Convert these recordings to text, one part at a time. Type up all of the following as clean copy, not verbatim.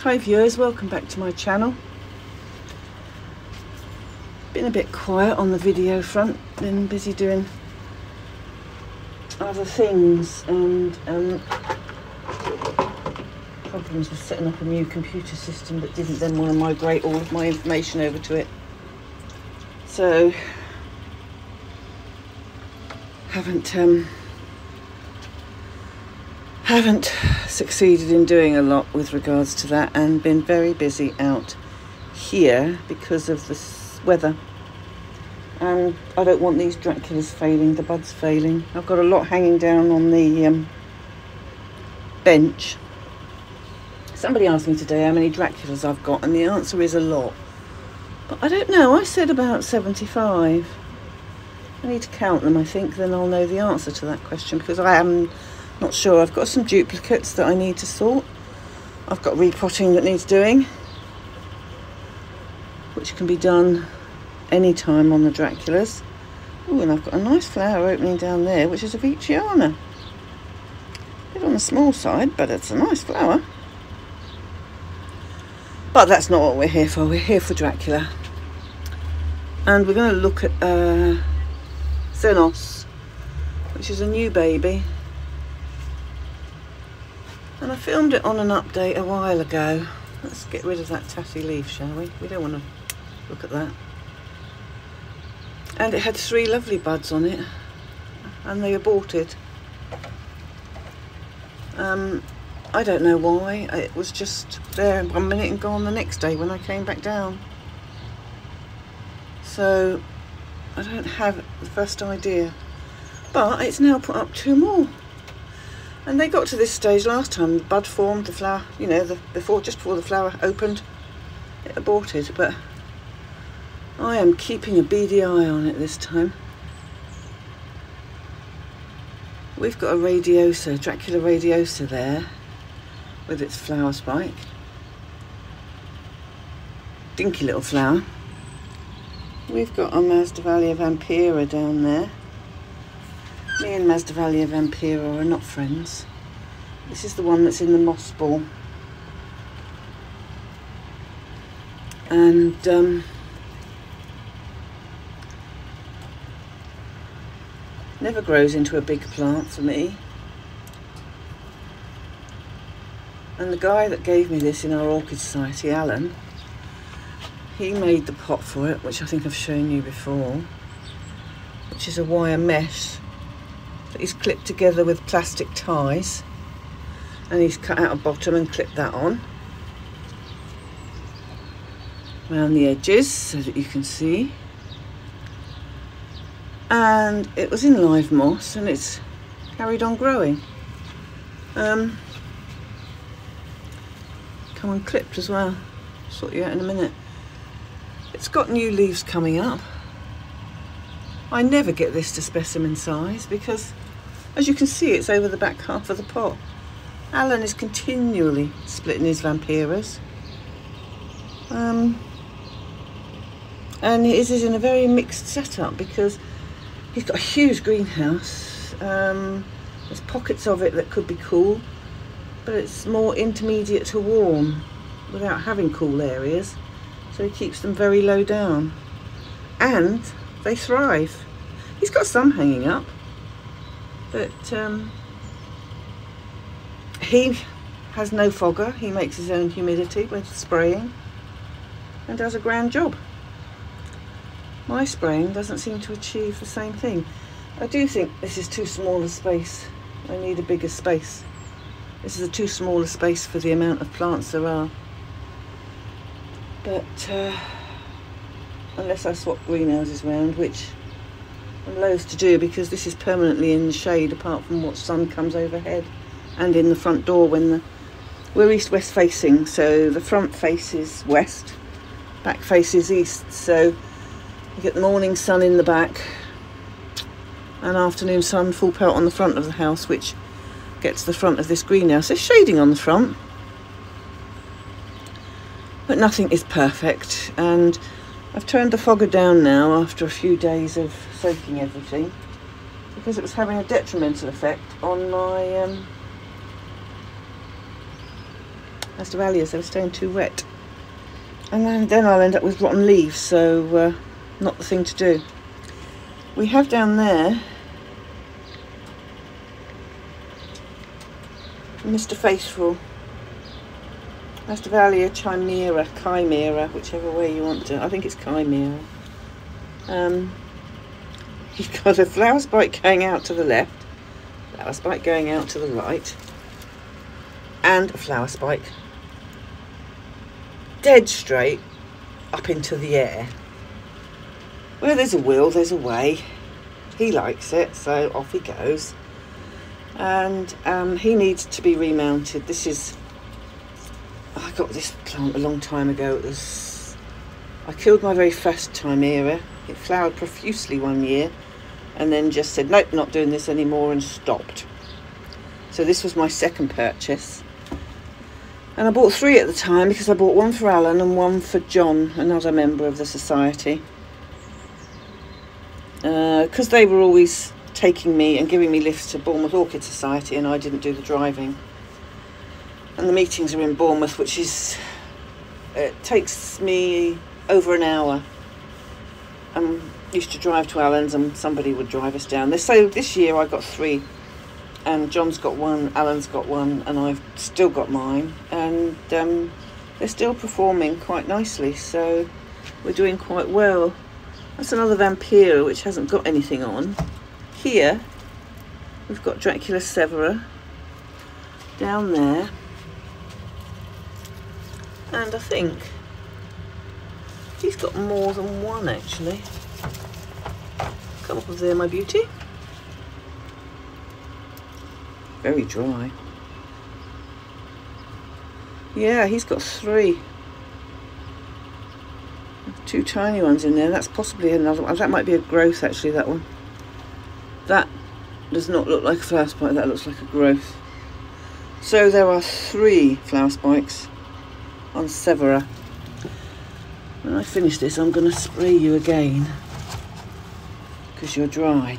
Hi viewers, welcome back to my channel. Been a bit quiet on the video front, been busy doing other things and problems with setting up a new computer system that didn't then want to migrate all of my information over to it. So haven't succeeded in doing a lot with regards to that, and been very busy out here because of the weather. And I don't want these Draculas failing, the buds failing. I've got a lot hanging down on the bench. Somebody asked me today how many Draculas I've got, and the answer is a lot. But I don't know, I said about 75. I need to count them, I think, then I'll know the answer to that question, because I am not sure. I've got some duplicates that I need to sort. I've got repotting that needs doing, which can be done anytime on the Draculas. Oh, and I've got a nice flower opening down there, which is a Viciana. A bit on the small side, but it's a nice flower. But that's not what we're here for. We're here for Dracula. And we're going to look at Xenos, which is a new baby. And I filmed it on an update a while ago. Let's get rid of that tatty leaf, shall we? We don't want to look at that. And it had 3 lovely buds on it, and they aborted. I don't know why. It was just there 1 minute and gone the next day when I came back down. So I don't have the first idea. But it's now put up 2 more. And they got to this stage last time. The bud formed, the flower, you know, just before the flower opened, it aborted. But I am keeping a beady eye on it this time. We've got a radiosa, Dracula radiosa there, with its flower spike. Dinky little flower. We've got a Masdevallia vampira down there. Me and Masdevallia vampira are not friends. This is the one that's in the moss ball. And never grows into a big plant for me. And the guy that gave me this in our Orchid Society, Alan, he made the pot for it, which I think I've shown you before, which is a wire mesh that he's clipped together with plastic ties, and he's cut out a bottom and clipped that on around the edges so that you can see. And it was in live moss, and it's carried on growing. Come unclipped as well. Sort you out in a minute. It's got new leaves coming up. I never get this to specimen size because, as you can see, it's over the back half of the pot. Alan is continually splitting his vampiras. And his is in a very mixed setup because he's got a huge greenhouse. There's pockets of it that could be cool, but it's more intermediate to warm without having cool areas. So he keeps them very low down. And they thrive. He's got some hanging up, but he has no fogger. He makes his own humidity with spraying and does a grand job. My spraying doesn't seem to achieve the same thing. I do think this is too small a space. I need a bigger space. This is a too small a space for the amount of plants there are. But unless I swap greenhouses round, which I'm loath to do because this is permanently in the shade apart from what sun comes overhead, and in the front door when we're east-west facing, so the front faces west, back faces east, so you get the morning sun in the back and afternoon sun full pelt on the front of the house, which gets the front of this greenhouse. There's shading on the front, but nothing is perfect, and I've turned the fogger down now after a few days of soaking everything because it was having a detrimental effect on my Masdevallias, they were staying too wet. And then I'll end up with rotten leaves, so not the thing to do. We have down there Mr. Faithful, Masdevallia chimera, whichever way you want to. I think it's chimera. He's got a flower spike going out to the left, flower spike going out to the right, and a flower spike dead straight up into the air. Where there's a will, there's a way. He likes it, so off he goes. And he needs to be remounted. This is, I got this plant a long time ago. I killed my very first chimera. It flowered profusely one year and then just said, nope, not doing this anymore, and stopped. So this was my second purchase. And I bought 3 at the time because I bought one for Alan and one for John, another member of the society. Because they were always taking me and giving me lifts to Bournemouth Orchid Society, and I didn't do the driving. And the meetings are in Bournemouth, which is, it takes me over an hour. I used to drive to Alan's and somebody would drive us down. So this year I got 3, and John's got 1, Alan's got 1, and I've still got mine. And they're still performing quite nicely, so we're doing quite well. That's another Vampira which hasn't got anything on. Here we've got Dracula severa down there, and I think he's got more than one actually. Come up there, my beauty. Very dry. Yeah, he's got 3. 2 tiny ones in there. That's possibly another one. That might be a growth actually, that one. That does not look like a flower spike, that looks like a growth. So there are 3 flower spikes on severa. When I finish this, I'm going to spray you again because you're dry.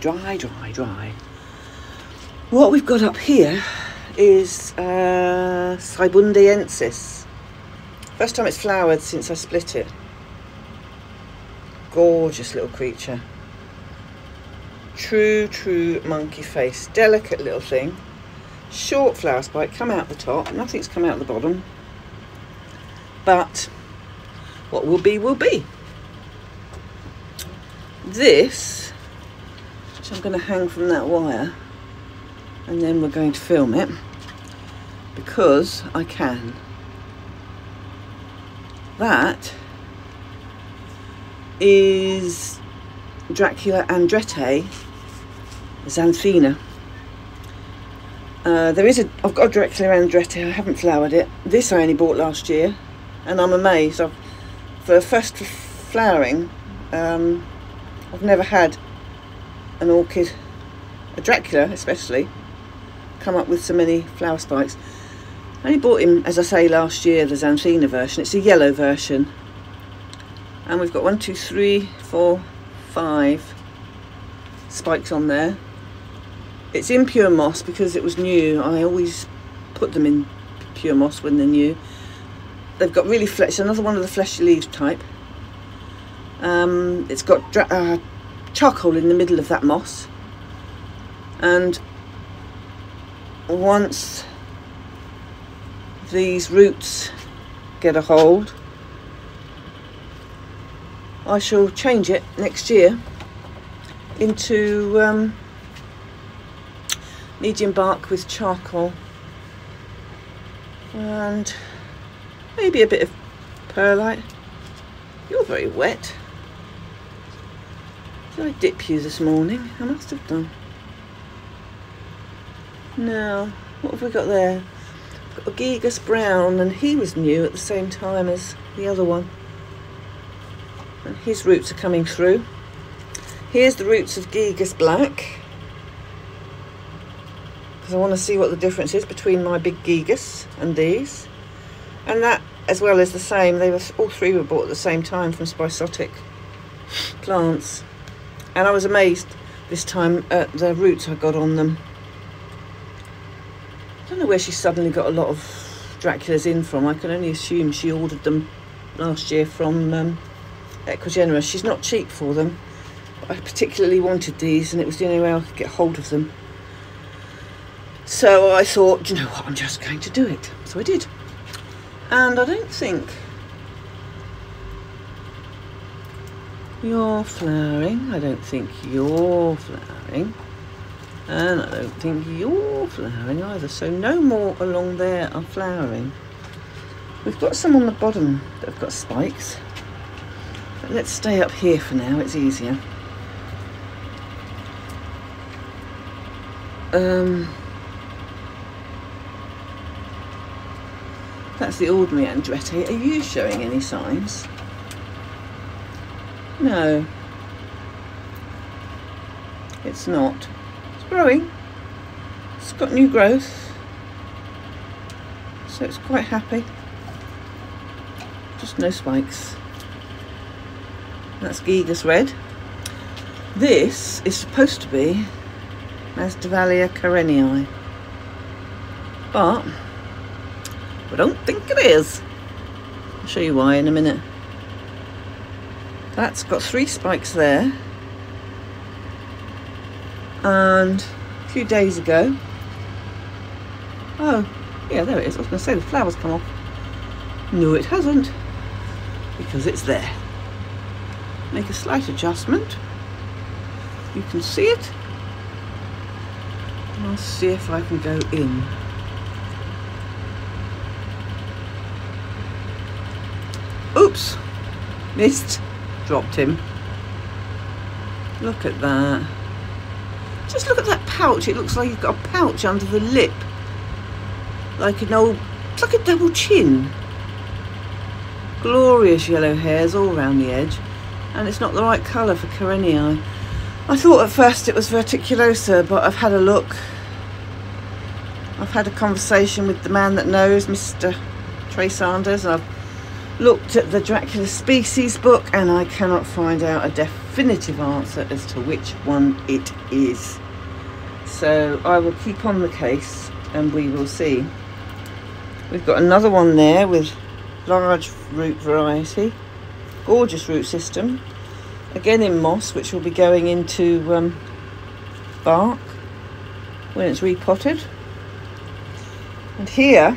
What we've got up here is Sibundiensis. First time it's flowered since I split it. Gorgeous little creature. True monkey face. Delicate little thing. Short flower spike, come out the top. Nothing's come out the bottom. But what will be, will be. This, which I'm going to hang from that wire, and then we're going to film it, because I can. That is Dracula andrete xanthina. I've got a Dracula andrete, I haven't flowered it. This I only bought last year, and I'm amazed. For first flowering, I've never had an orchid, a Dracula especially, come up with so many flower spikes. I only bought him, as I say, last year, the xanthina version. It's a yellow version. And we've got 1, 2, 3, 4, 5 spikes on there. It's in pure moss because it was new. I always put them in pure moss when they're new. They've got really flesh, another one of the fleshy leaves type. It's got charcoal in the middle of that moss. And once these roots get a hold, I shall change it next year into medium bark with charcoal and maybe a bit of perlite. You're very wet. Did I dip you this morning? I must have done. Now, what have we got there? We've got a Gigas brown, and he was new at the same time as the other one. And his roots are coming through. Here's the roots of Gigas black, because I want to see what the difference is between my big Gigas and these. And that, as well, is the same. They were all 3 were bought at the same time from Spisotic Plants, and I was amazed this time at the roots I got on them. I don't know where she suddenly got a lot of Dracula's in from. I can only assume she ordered them last year from Equigenera. She's not cheap for them. I particularly wanted these, and it was the only way I could get hold of them. So I thought, you know what, I'm just going to do it. So I did. And I don't think you're flowering. I don't think you're flowering. And I don't think you're flowering either. So no more along there are flowering. We've got some on the bottom that have got spikes. But let's stay up here for now, it's easier. That's the ordinary Andrette. Are you showing any signs? No. It's not. It's growing. It's got new growth. So it's quite happy. Just no spikes. That's Gigas Red. This is supposed to be Masdevallia Karenii. But I don't think it is. I'll show you why in a minute. That's got 3 spikes there. And a few days ago, oh yeah, there it is. I was going to say the flowers come off. No, it hasn't, because it's there. Make a slight adjustment. You can see it. And I'll see if I can go in. Oops, missed, dropped him. Look at that. Just look at that pouch. It looks like he's got a pouch under the lip. Like an old, it's like a double chin. Glorious yellow hairs all around the edge. And it's not the right colour for Karenii. I thought at first it was verticulosa, but I've had a look. I've had a conversation with the man that knows, Mr. Trey Sanders. I've looked at the Dracula species book and I cannot find out a definitive answer as to which one it is. So I will keep on the case and we will see. We've got another one there with large root variety, gorgeous root system, again in moss, which will be going into bark when it's repotted. And here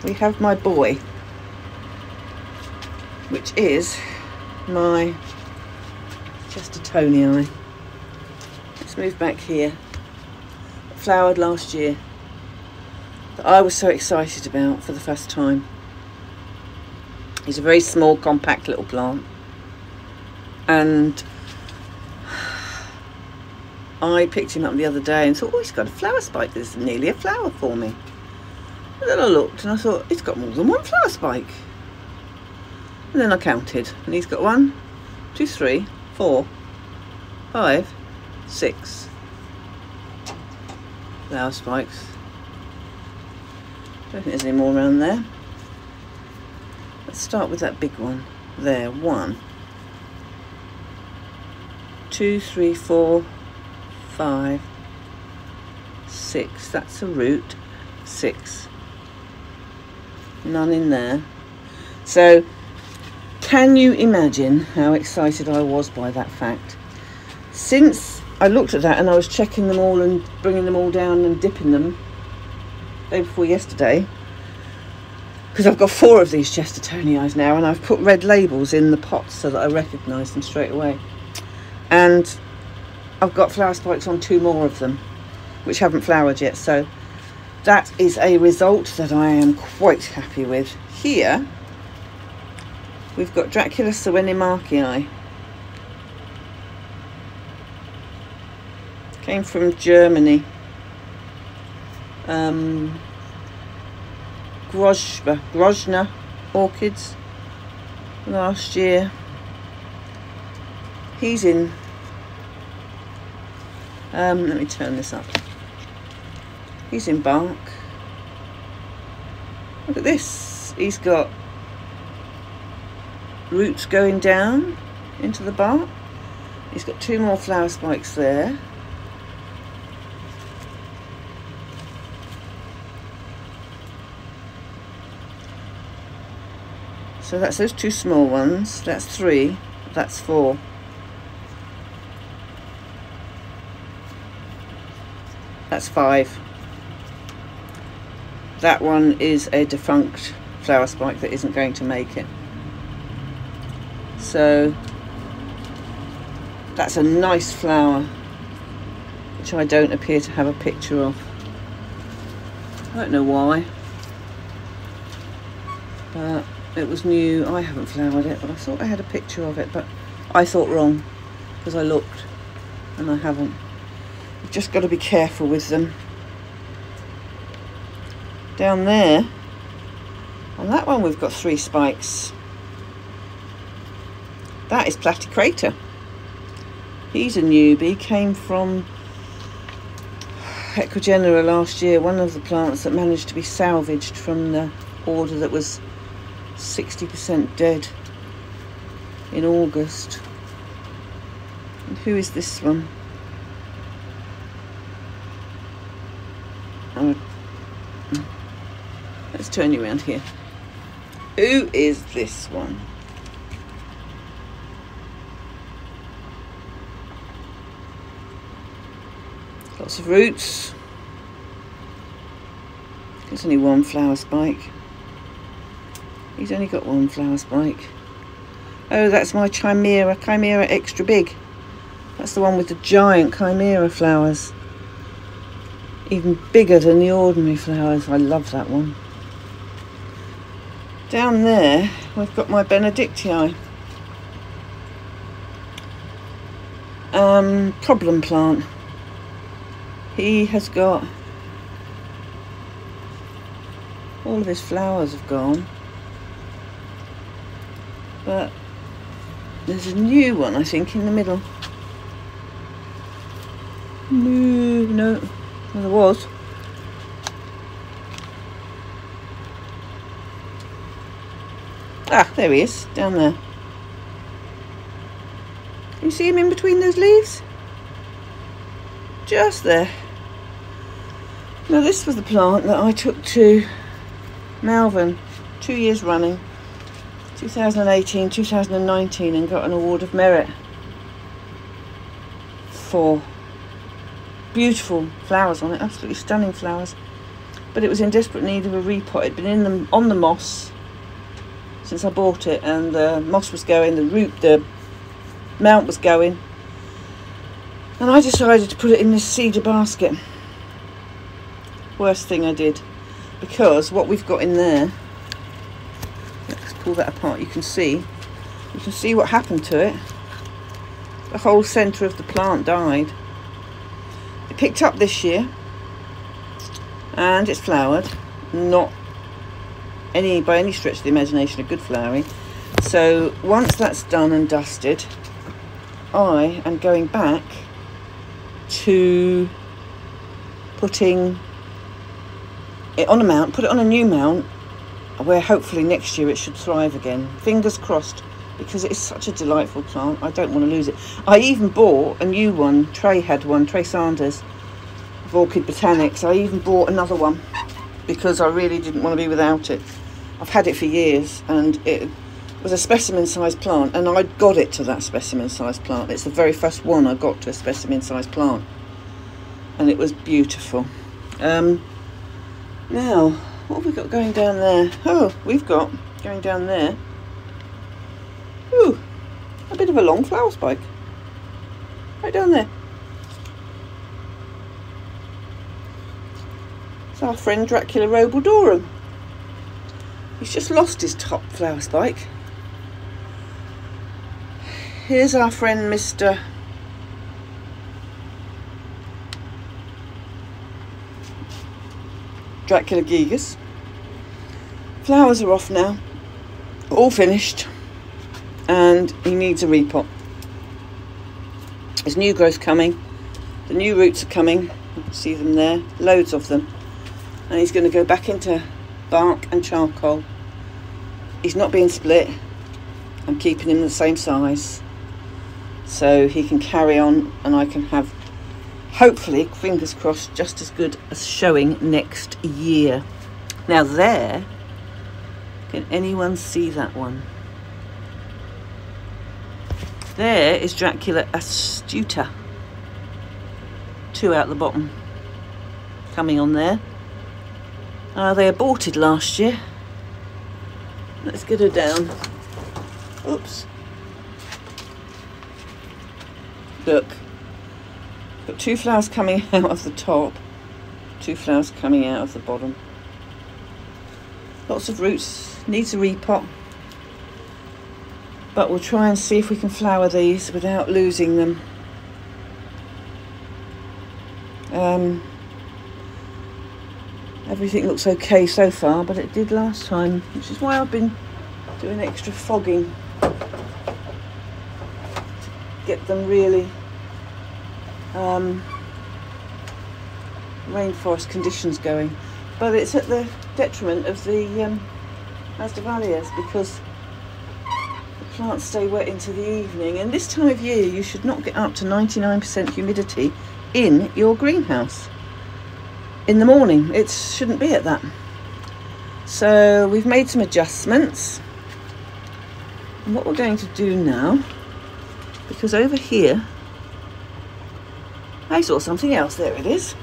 we have my boy, which is my Chestertonii. Let's move back here. It flowered last year, that I was so excited about for the first time. He's a very small, compact little plant, and I picked him up the other day and thought, oh, he's got a flower spike. There's nearly a flower for me. And then I looked and I thought, he's got more than one flower spike. And then I counted, and he's got 1, 2, 3, 4, 5, 6 flower spikes. Don't think there's any more around there. Let's start with that big one there. 1, 2, 3, 4, 5, 6. That's a root. 6. None in there. So can you imagine how excited I was by that fact? Since I looked at that and I was checking them all and bringing them all down and dipping them day before yesterday, because I've got 4 of these Chestertonii now, and I've put red labels in the pots so that I recognise them straight away. And I've got flower spikes on 2 more of them, which haven't flowered yet. So that is a result that I am quite happy with. Here we've got Dracula Sowenimarkii. Came from Germany. Grosvenor orchids last year. He's in, let me turn this up. He's in bark. Look at this. He's got roots going down into the bark. He's got 2 more flower spikes there. So that's those two small ones. That's 3. That's 4. That's 5. That one is a defunct flower spike that isn't going to make it. So that's a nice flower, which I don't appear to have a picture of. I don't know why, but it was new. I haven't flowered it, but I thought I had a picture of it, but I thought wrong because I looked and I haven't. You've just got to be careful with them. Down there, on that one we've got 3 spikes. That is Platycrater. He's a newbie, came from Heterogenera last year, one of the plants that managed to be salvaged from the order that was 60% dead in August. And who is this one? Let's turn you around here. Who is this one? Lots of roots. There's only 1 flower spike. He's only got 1 flower spike. Oh, that's my Chimera extra big. That's the one with the giant Chimera flowers. Even bigger than the ordinary flowers. I love that one. Down there, we've got my Benedictii. Problem plant. He has got, all of his flowers have gone, but there's a new one I think in the middle. No, there was. Ah, there he is, down there. Can you see him in between those leaves? Just there. Now this was the plant that I took to Malvern 2 years running, 2018, 2019, and got an award of merit for. Beautiful flowers on it, absolutely stunning flowers. But it was in desperate need of a repot. It'd been on the moss since I bought it, and the moss was going, the mount was going, and I decided to put it in this cedar basket. Worst thing I did, because what we've got in there, let's pull that apart, you can see what happened to it. The whole centre of the plant died. It picked up this year and it's flowered, not by any stretch of the imagination a good flowering. So once that's done and dusted, I am going back to putting it on a mount, put it on a new mount where hopefully next year it should thrive again. Fingers crossed, because it is such a delightful plant. I don't want to lose it. I even bought a new one. Trey had one, Trey Sanders of Orchid Botanics. I even bought another one because I really didn't want to be without it. I've had it for years, and it was a specimen sized plant, and I got it to that specimen sized plant. It's the very first one I got to a specimen sized plant, and it was beautiful. Now, what have we got going down there? Oh, we've got going down there, ooh, a bit of a long flower spike right down there. It's our friend Dracula robodorum. He's just lost his top flower spike. Here's our friend Mr. Dracula gigas. Flowers are off now, all finished, and he needs a repot. There's new growth coming, the new roots are coming, you can see them there, loads of them, and he's going to go back into bark and charcoal. He's not being split. I'm keeping him the same size so he can carry on, and I can have, hopefully, fingers crossed, just as good as showing next year. Now there Can anyone see that one? There is Dracula astuta. 2 out the bottom. Coming on there. They aborted last year. Let's get her down. Oops. Look. Got 2 flowers coming out of the top. 2 flowers coming out of the bottom. Lots of roots. Needs a repot. But we'll try and see if we can flower these without losing them. Everything looks okay so far, but it did last time, which is why I've been doing extra fogging to get them really rainforest conditions going. But it's at the detriment of the Masdevallias because the plants stay wet into the evening, and this time of year you should not get up to 99% humidity in your greenhouse. In the morning it shouldn't be at that. So we've made some adjustments, and what we're going to do now, because over here I saw something else, there it is,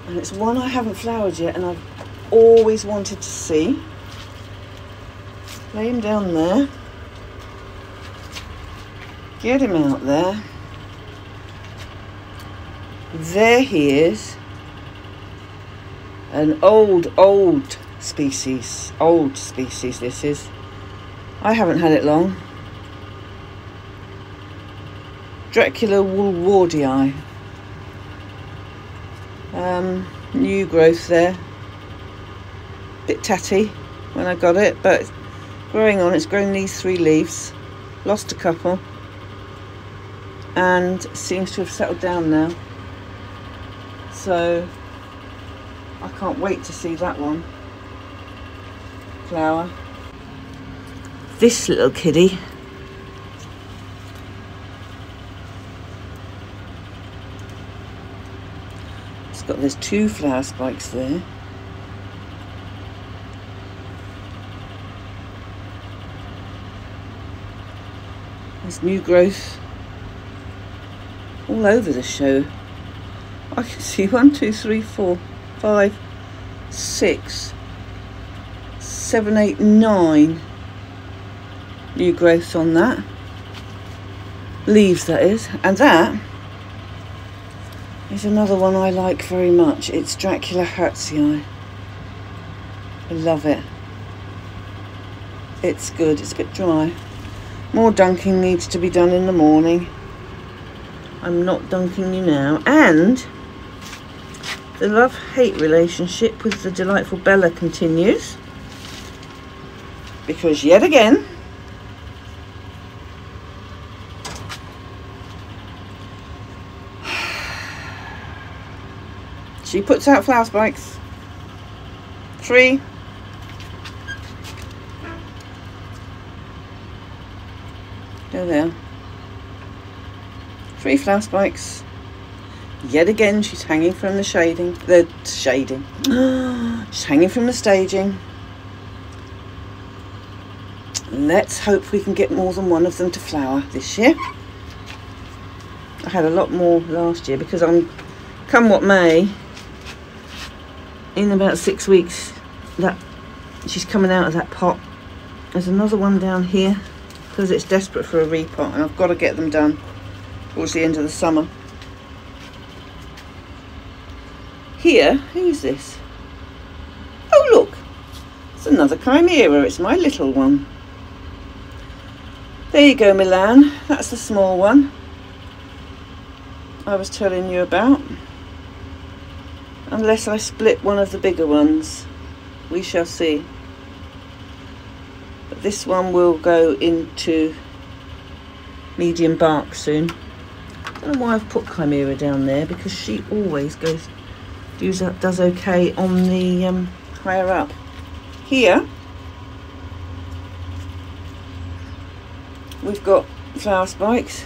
and it's one I haven't flowered yet and I've always wanted to see. Lay him down there, get him out there. There he is. An old species. Old species this is. I haven't had it long. Dracula woolwardii. New growth there. Bit tatty when I got it, but growing on. It's grown these 3 leaves. Lost a couple. And seems to have settled down now. So I can't wait to see that one flower. This little kiddie, it's got, there's 2 flower spikes there. There's new growth all over the show. I can see 1, 2, 3, 4, 5, 6, 7, 8, 9 new growths on that. Leaves, that is. And that is another one I like very much. It's Dracula hertzii. I love it. It's good. It's a bit dry. More dunking needs to be done in the morning. I'm not dunking you now. And the love-hate relationship with the delightful Bella continues, because yet again she puts out flower spikes. 3. There they are. 3 flower spikes. Yet again, she's hanging from the shading. She's hanging from the staging. Let's hope we can get more than one of them to flower this year. I had a lot more last year because I'm, come what may, in about 6 weeks, that she's coming out of that pot. There's another one down here because it's desperate for a repot, and I've got to get them done towards the end of the summer. Here, who's this? Oh look, it's another chimera. It's my little one. There you go, Milan. That's the small one I was telling you about. Unless I split one of the bigger ones, we shall see. But this one will go into medium bark soon. I don't know why I've put chimera down there, because she always does okay on the higher up. Here we've got flower spikes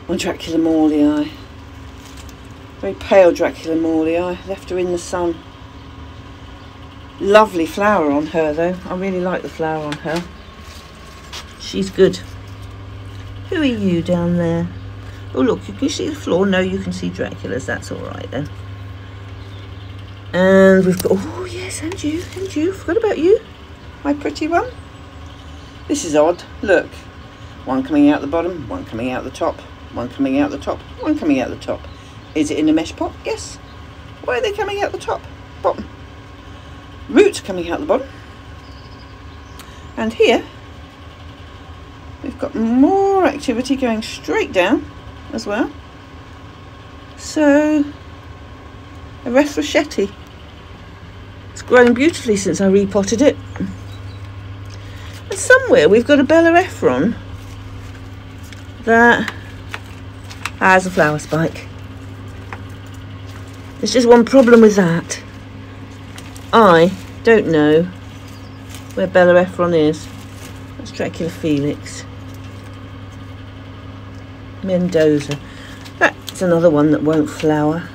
on Dracula morlii. Very pale Dracula morlii. Left her in the sun. Lovely flower on her though. I really like the flower on her. She's good. Who are you down there? Oh look, you can see the floor. No, you can see Dracula's. That's all right then. And we've got, oh yes, and you. Forgot about you, my pretty one. This is odd. Look, one coming out the bottom, one coming out the top, one coming out the top, one coming out the top. Is it in a mesh pot? Yes. Why are they coming out the top? Bottom. Roots coming out the bottom. And here we've got more activity going straight down as well. So a Erythrochete. It's grown beautifully since I repotted it. And somewhere we've got a Bellerophon that has a flower spike. There's just one problem with that. I don't know where Bellerophon is. That's Dracula Felix. Mendoza. That's another one that won't flower.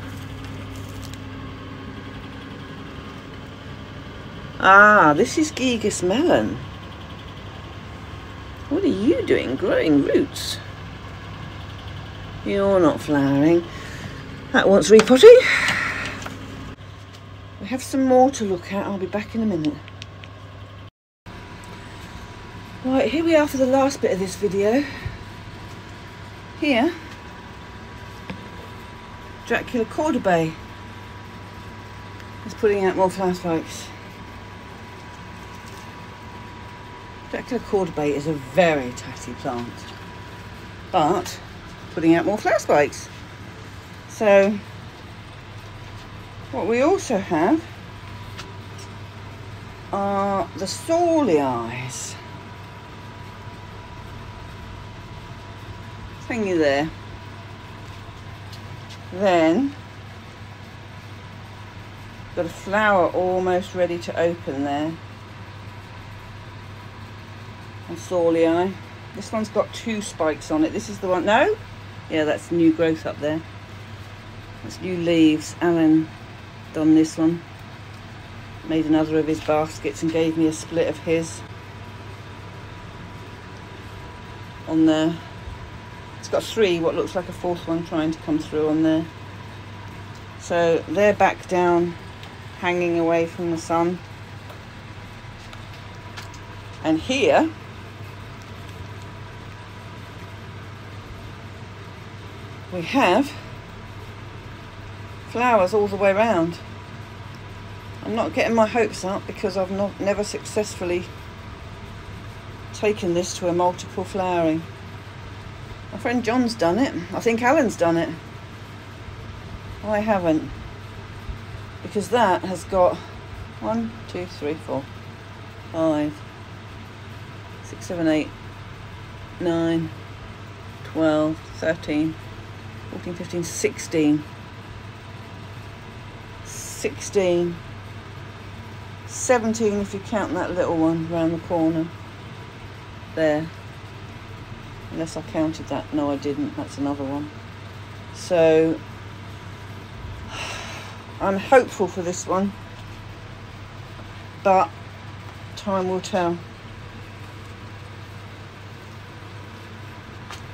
Ah, this is Gigas Melon. What are you doing? Growing roots? You're not flowering. That wants repotting. We have some more to look at. I'll be back in a minute. Right, here we are for the last bit of this video. Here, Dracula Cordabe is putting out more flower spikes. Dracula Cordabe is a very tatty plant, but putting out more flower spikes. So what we also have are the Sorlii. Hanging there. Then got a flower almost ready to open there. And Sorlii. This one's got 2 spikes on it. This is the one. No? Yeah, that's new growth up there. That's new leaves. Alan done this one. Made another of his baskets and gave me a split of his on there. It's got 3, what looks like a 4th one trying to come through on there. So they're back down, hanging away from the sun. And here we have flowers all the way around. I'm not getting my hopes up because I've never successfully taken this to a multiple flowering. My friend John's done it. I think Alan's done it. I haven't. Because that has got 1, 2, 3, 4, 5, 6, 7, 8, 9, 12, 13, 14, 15, 16. 16. 17 if you count that little one round the corner. There. Unless I counted that. No, I didn't. That's another one. So I'm hopeful for this one, but time will tell.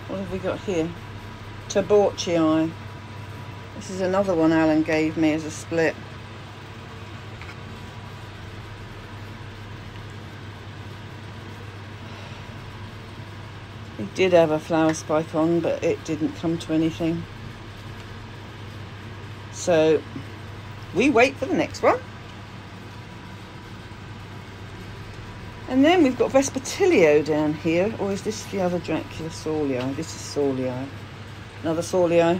What have we got here? Taborchii. This is another one Alan gave me as a split. He did have a flower spike on, but it didn't come to anything. So we wait for the next one. And then we've got Vespertilio down here. Or is this the other Dracula Sorlii? This is Sorlii. Another Sorlii.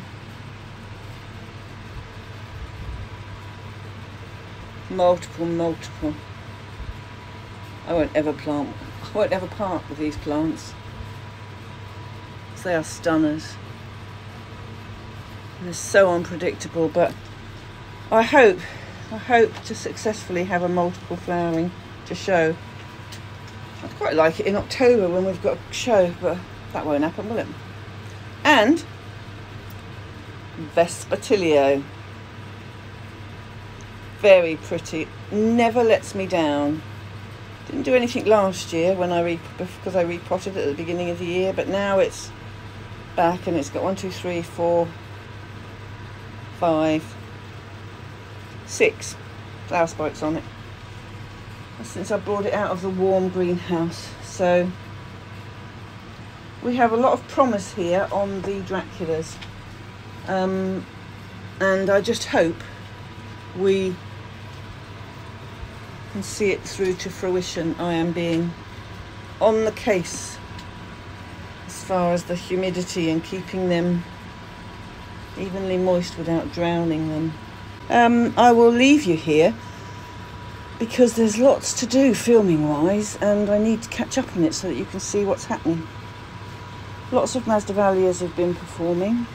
Multiple. I won't ever part with these plants. They are stunners. They're so unpredictable, but I hope to successfully have a multiple flowering to show. I'd quite like it in October when we've got a show, but that won't happen, will it? And Vespertilio. Very pretty. Never lets me down. Didn't do anything last year when because I repotted it at the beginning of the year, but now it's back and it's got 1, 2, 3, 4, 5, 6 flower spikes on it since I brought it out of the warm greenhouse. So we have a lot of promise here on the Draculas, and I just hope we can see it through to fruition. I am being on the case as far as the humidity and keeping them evenly moist without drowning them. I will leave you here because there's lots to do filming wise, and I need to catch up on it so that you can see what's happening. Lots of Masdevallias have been performing.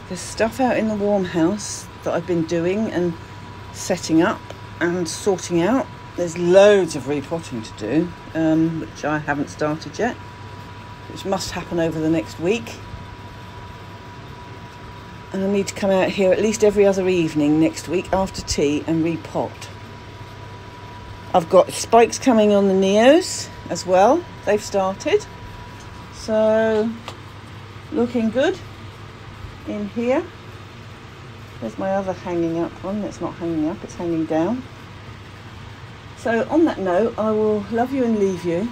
There's stuff out in the warm house that I've been doing and setting up and sorting out. There's loads of repotting to do, which I haven't started yet, which must happen over the next week. And I need to come out here at least every other evening next week after tea and repot. I've got spikes coming on the Neos as well. They've started. So, looking good in here. There's my other hanging up one. It's not hanging up, it's hanging down. So on that note, I will love you and leave you,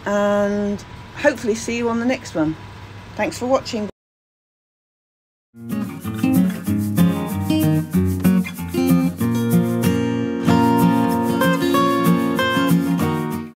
and hopefully see you on the next one. Thanks for watching.